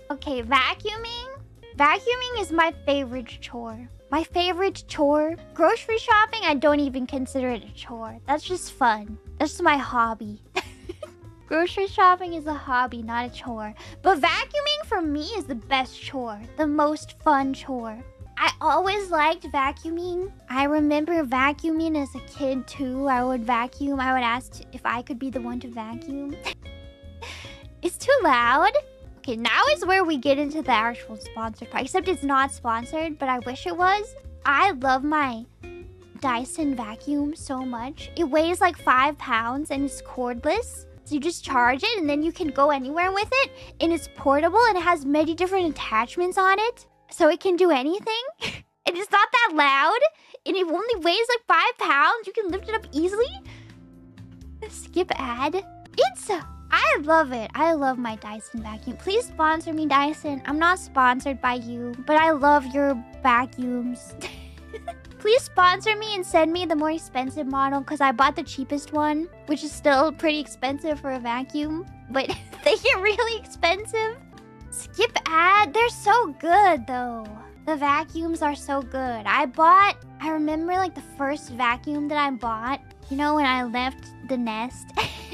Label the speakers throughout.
Speaker 1: Okay, vacuuming. Vacuuming is my favorite chore. My favorite chore. Grocery shopping, I don't even consider it a chore. That's just fun. That's just my hobby. Grocery shopping is a hobby, not a chore. But vacuuming for me is the best chore. The most fun chore. I always liked vacuuming. I remember vacuuming as a kid too. I would vacuum. I would ask if I could be the one to vacuum. It's too loud. Okay, now is where we get into the actual sponsored part. Except it's not sponsored, but I wish it was. I love my Dyson vacuum so much. It weighs like 5 pounds and it's cordless. So you just charge it and then you can go anywhere with it. And it's portable and it has many different attachments on it. So it can do anything. And it's not that loud. And it only weighs like 5 pounds. You can lift it up easily. Skip ad. I love it. I love my Dyson vacuum. Please sponsor me, Dyson. I'm not sponsored by you, but I love your vacuums. Please sponsor me and send me the more expensive model because I bought the cheapest one, which is still pretty expensive for a vacuum, but they get really expensive. Skip ad. They're so good though. The vacuums are so good. I remember like the first vacuum that I bought, you know, when I left the nest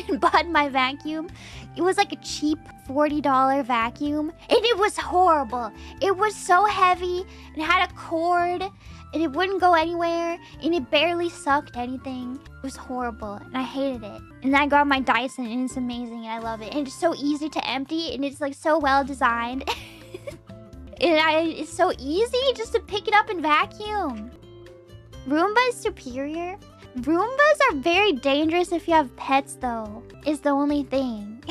Speaker 1: and bought my vacuum. It was like a cheap $40 vacuum and it was horrible. It was so heavy and it had a cord and it wouldn't go anywhere and it barely sucked anything. It was horrible and I hated it. And then I got my Dyson and it's amazing and I love it. And it's so easy to empty and it's like so well designed. It's so easy just to pick it up and vacuum. Roomba is superior. Roombas are very dangerous if you have pets though, is the only thing.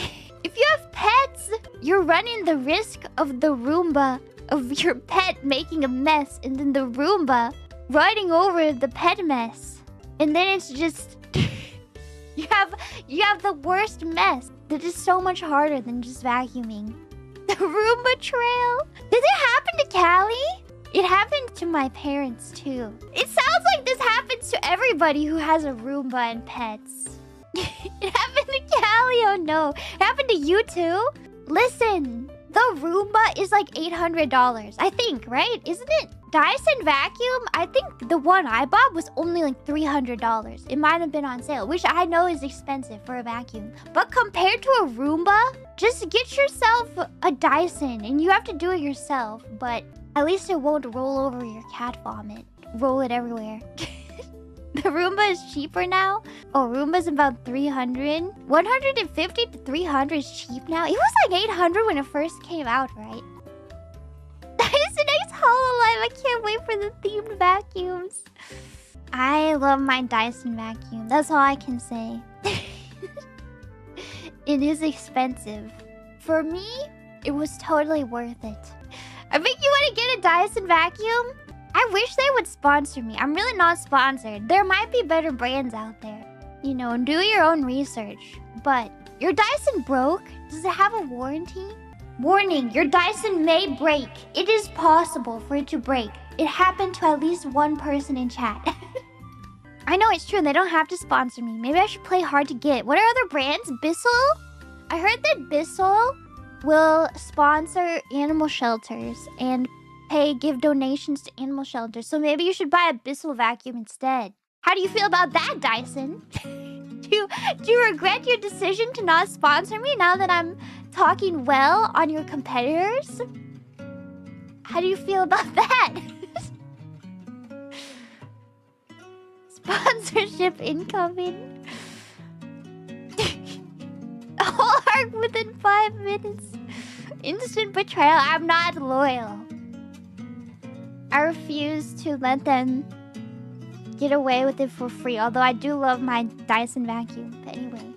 Speaker 1: If you have pets, you're running the risk of the Roomba, of your pet making a mess and then the Roomba running over the pet mess. And then it's just... you have the worst mess. That is so much harder than just vacuuming. The Roomba trail. Did it happen to Callie? It happened to my parents too. It sounds like this happens to everybody who has a Roomba and pets. It happened to Callie, oh no. It happened to you too? Listen, the Roomba is like $800, I think, right? Isn't it? Dyson vacuum, I think the one I bought was only like $300. It might have been on sale, which I know is expensive for a vacuum. But compared to a Roomba, just get yourself a Dyson and you have to do it yourself, but at least it won't roll over your cat vomit. Roll it everywhere. The Roomba is cheaper now. Oh, Roomba's about 300. 150 to 300 is cheap now. It was like 800 when it first came out, right? Dyson X Hololive. I can't wait for the themed vacuums. I love my Dyson vacuum. That's all I can say. It is expensive. For me, it was totally worth it. I think you want to get a Dyson vacuum? I wish they would sponsor me. I'm really not sponsored. There might be better brands out there. You know, do your own research. But your Dyson broke? Does it have a warranty? Warning, your Dyson may break. It is possible for it to break. It happened to at least one person in chat. I know it's true. They don't have to sponsor me. Maybe I should play hard to get. What are other brands? Bissell? I heard that Bissell will sponsor animal shelters and give donations to animal shelters. So maybe you should buy a Bissell vacuum instead. How do you feel about that, Dyson? Do you regret your decision to not sponsor me now that I'm talking well on your competitors? How do you feel about that? Sponsorship incoming. A whole arc within 5 minutes. Instant betrayal. I'm not loyal. I refuse to let them get away with it for free. Although I do love my Dyson vacuum. But anyway.